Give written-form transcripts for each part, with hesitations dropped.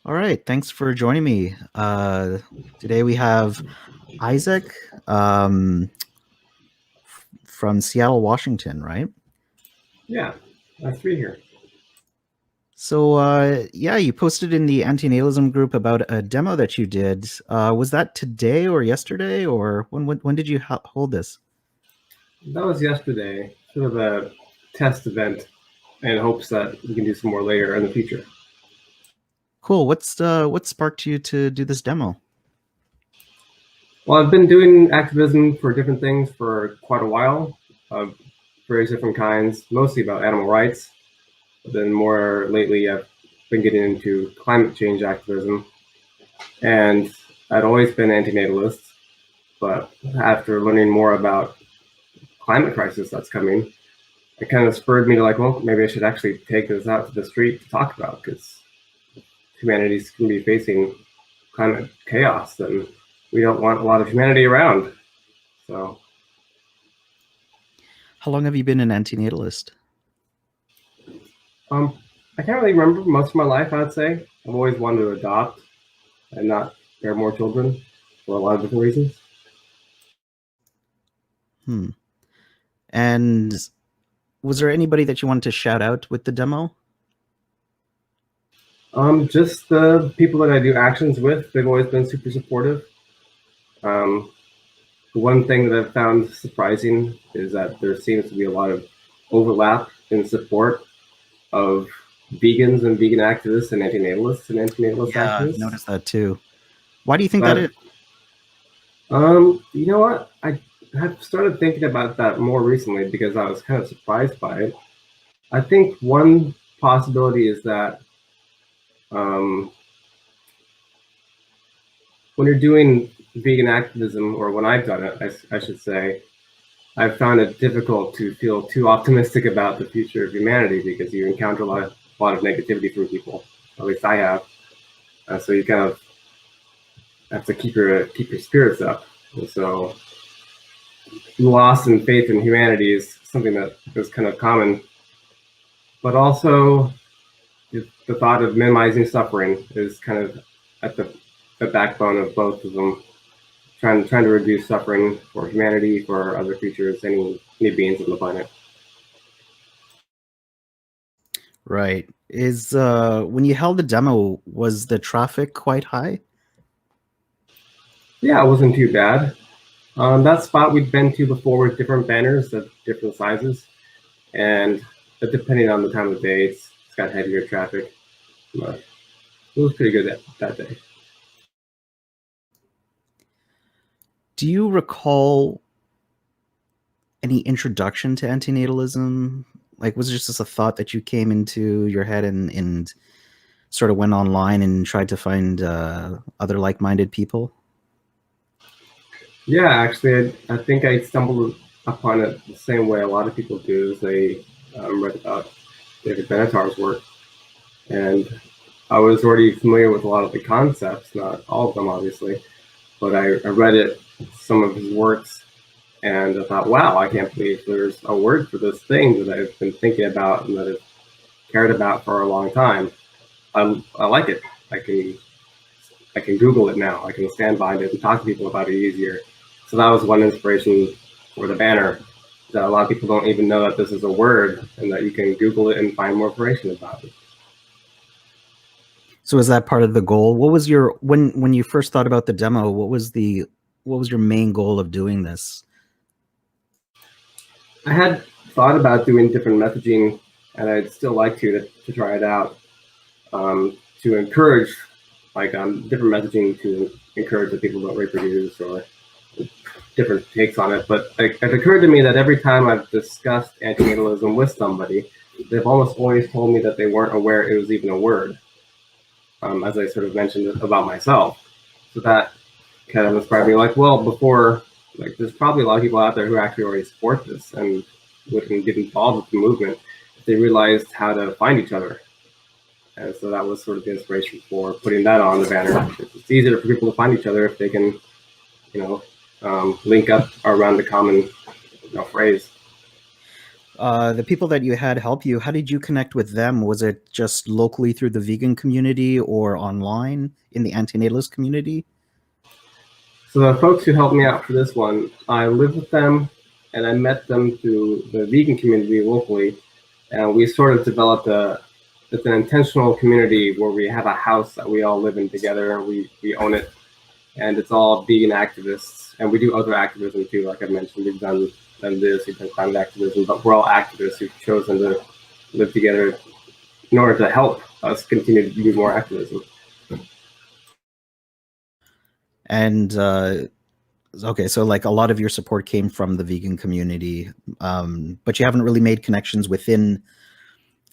All right, thanks for joining me. Today we have Isaac from Seattle, Washington, right? Yeah, nice to be here. So, yeah, you posted in the Anti-natalism group about a demo that you did. Was that today or yesterday, or when did you hold this? That was yesterday, sort of a test event in hopes that we can do some more later in the future. Cool. What sparked you to do this demo? Well, I've been doing activism for different things for quite a while, of various different kinds, mostly about animal rights. But then more lately, I've been getting into climate change activism. And I'd always been anti-natalist, but after learning more about climate crisis that's coming, it kind of spurred me to like, well, maybe I should actually take this out to the street to talk about, because humanity's going to be facing climate chaos, then we don't want a lot of humanity around. So, How long have you been an anti-natalist? I can't really remember most of my life. I'd say I've always wanted to adopt and not bear more children for a lot of different reasons. Hmm. And was there anybody that you wanted to shout out with the demo? Just the people that I do actions with, they've always been super supportive. The one thing that I've found surprising is that there seems to be a lot of overlap in support of vegans and vegan activists and anti-natalists and anti-natalist Yeah, I've activists. noticed that too. Why do you think that But is? you know what? I have started thinking about that more recently because I was kind of surprised by it. I think one possibility is that um, when you're doing vegan activism, or when I've done it, I should say, I've found it difficult to feel too optimistic about the future of humanity because you encounter a lot of negativity from people. At least I have. So you kind of have to keep your spirits up. And so loss in faith in humanity is something that is kind of common. But also the thought of minimizing suffering is kind of at the backbone of both of them. Trying to reduce suffering for humanity, for other creatures, any beings on the planet. Right. Is when you held the demo, was the traffic quite high? Yeah, it wasn't too bad. That spot we'd been to before with different banners of different sizes, and depending on the time of day, it's got heavier traffic. But it was pretty good that day. Do you recall any introduction to antinatalism? Like, was it just a thought that you came into your head and sort of went online and tried to find other like-minded people? Yeah, actually, I think I stumbled upon it the same way a lot of people do. Is they read about David Benatar's work, and I was already familiar with a lot of the concepts, not all of them, obviously, but I read some of his works, and I thought, wow, I can't believe there's a word for this thing that I've been thinking about and that I've cared about for a long time. I like it. I can Google it now. I can stand behind it and talk to people about it easier. So that was one inspiration for the banner. That a lot of people don't even know that this is a word and that you can Google it and find more information about it. So is that part of the goal? What was your when you first thought about the demo? What was your main goal of doing this? I had thought about doing different messaging, and I'd still like to try it out, to encourage different messaging to encourage that people don't reproduce or different takes on it. But it occurred to me that every time I've discussed antinatalism with somebody, they've almost always told me that they weren't aware it was even a word, as I sort of mentioned about myself. So that kind of inspired me, like, well, before, like, there's probably a lot of people out there who actually already support this and would get involved with the movement if they realized how to find each other. And so that was sort of the inspiration for putting that on the banner. It's easier for people to find each other if they can, link up around the common phrase. The people that you had help you, how did you connect with them? Was it just locally through the vegan community or online in the antinatalist community? So the folks who helped me out for this one, I lived with them and I met them through the vegan community locally. And we sort of developed it's an intentional community where we have a house that we all live in together and we own it. And it's all vegan activists. And we do other activism too. Like I mentioned, we've done this, we've done climate activism, but we're all activists who've chosen to live together in order to help us continue to do more activism. And okay, so like a lot of your support came from the vegan community, but you haven't really made connections within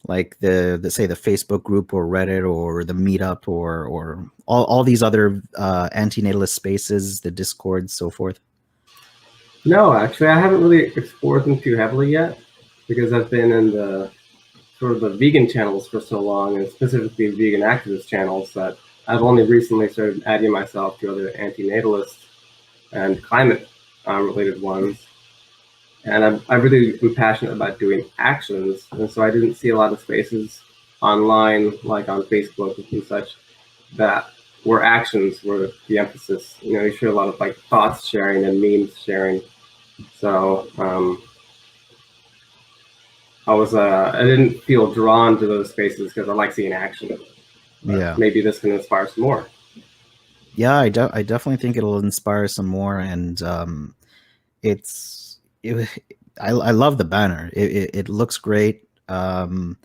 like the say the Facebook group or Reddit or the Meetup or all these other antinatalist spaces, the Discord, so forth. No, actually, I haven't really explored them too heavily yet because I've been in the sort of the vegan channels for so long, and specifically vegan activist channels, that I've only recently started adding myself to other anti-natalist and climate related ones. And I really am passionate about doing actions, and so I didn't see a lot of spaces online, like on Facebook and such, that where actions were the emphasis. You know, you share a lot of like thoughts sharing and memes sharing. So I didn't feel drawn to those spaces because I like seeing action. Yeah, maybe this can inspire some more. Yeah, I definitely think it'll inspire some more, and I love the banner. It looks great, and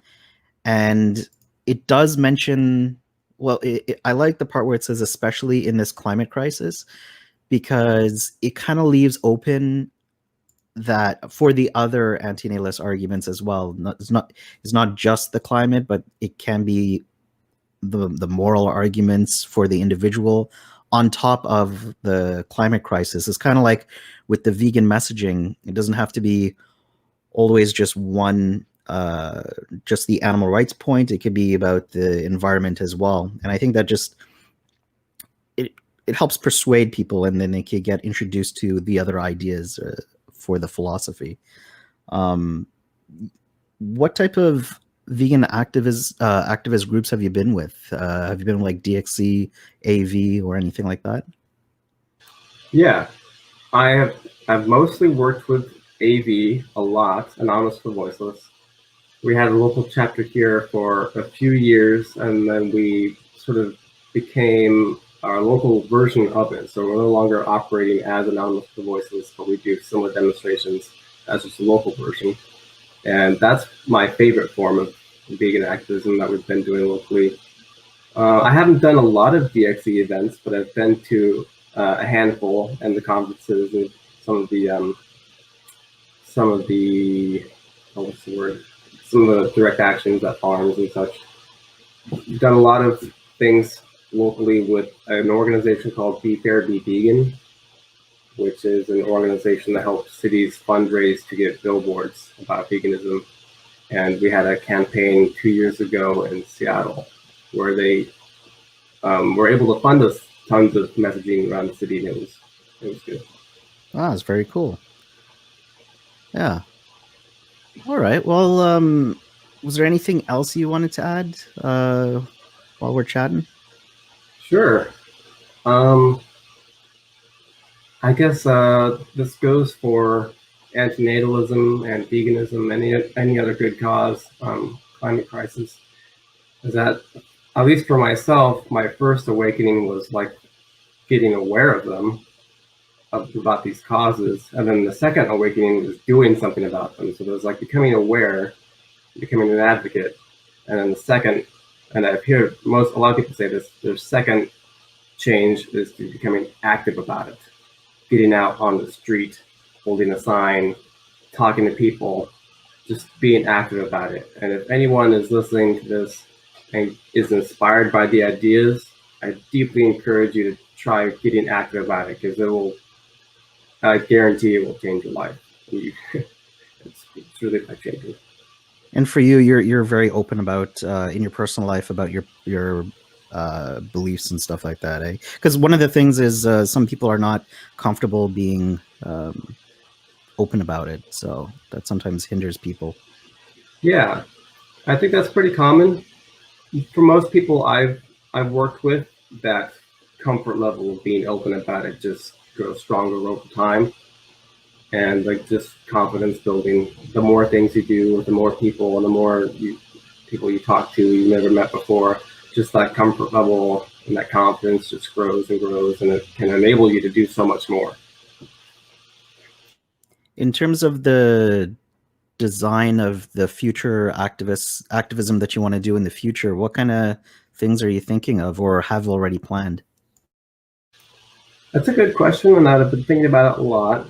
it does mention. Well, I like the part where it says, especially in this climate crisis, because it kind of leaves open that for the other antinatalist arguments as well. It's not just the climate, but it can be the moral arguments for the individual on top of the climate crisis. It's kind of like with the vegan messaging, it doesn't have to be always just one just the animal rights point. It could be about the environment as well, and I think that just it helps persuade people, and then they can get introduced to the other ideas for the philosophy. What type of vegan activist groups have you been with? Have you been like DXC, AV, or anything like that? Yeah, I've mostly worked with AV a lot, Anonymous for Voiceless. We had a local chapter here for a few years, and then we sort of became our local version of it. So we're no longer operating as Anonymous for Voiceless, but we do similar demonstrations as just a local version. And that's my favorite form of vegan activism that we've been doing locally. I haven't done a lot of DXE events, but I've been to a handful, and the conferences and some of the what's the word? Some of the direct actions at farms and such. We've done a lot of things locally with an organization called Be Fair, Be Vegan, which is an organization that helps cities fundraise to get billboards about veganism. And we had a campaign 2 years ago in Seattle where they were able to fund us tons of messaging around the city, and it was good. Ah, it's very cool. Yeah. All right. Well, was there anything else you wanted to add while we're chatting? Sure. I guess this goes for antinatalism and veganism, any other good cause, climate crisis. Is that, at least for myself, my first awakening was like getting aware of them, about these causes, and then the second awakening was doing something about them. So there's like becoming aware, becoming an advocate, and then the second, and I've heard a lot of people say this, their second change is to becoming active about it, getting out on the street, holding a sign, talking to people, just being active about it. And if anyone is listening to this and is inspired by the ideas, I deeply encourage you to try getting active about it, because it will, I guarantee it will change your life. It's really life changing. And for you, you're very open about in your personal life about your beliefs and stuff like that, eh? Because one of the things is some people are not comfortable being open about it, so that sometimes hinders people. Yeah, I think that's pretty common for most people I've worked with. That comfort level of being open about it just grows stronger over time, and like just confidence building. The more things you do with the more people and the more people you talk to you never met before, just that comfort level and that confidence just grows and grows, and it can enable you to do so much more. In terms of the design of the future activism that you want to do in the future, what kind of things are you thinking of or have already planned? That's a good question, and I've been thinking about it a lot.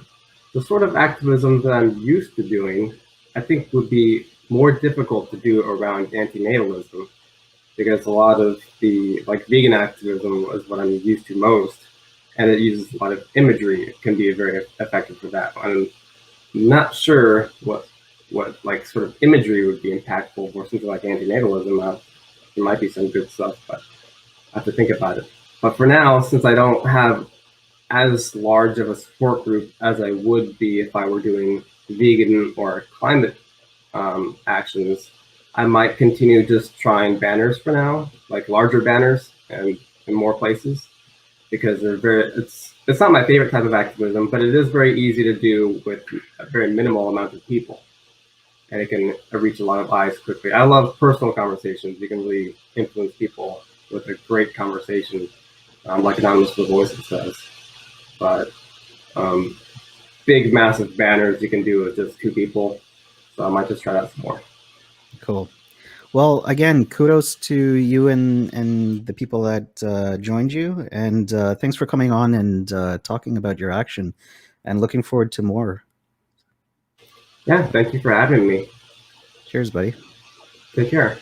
The sort of activism that I'm used to doing, I think would be more difficult to do around anti-natalism, because a lot of the like vegan activism is what I'm used to most, and it uses a lot of imagery. It can be very effective for that. I'm not sure what like sort of imagery would be impactful for something like anti-natalism. There might be some good stuff, but I have to think about it. But for now, since I don't have as large of a support group as I would be if I were doing vegan or climate actions, I might continue just trying banners for now, like larger banners and in more places, because they're it's not my favorite type of activism, but it is very easy to do with a very minimal amount of people, and it can reach a lot of eyes quickly. I love personal conversations. You can really influence people with a great conversation, like Anonymous with Voices says. But big, massive banners you can do with just 2 people. So I might just try that some more. Cool. Well, again, kudos to you and the people that joined you, and thanks for coming on and talking about your action, and looking forward to more. Yeah, thank you for having me. Cheers, buddy. Take care.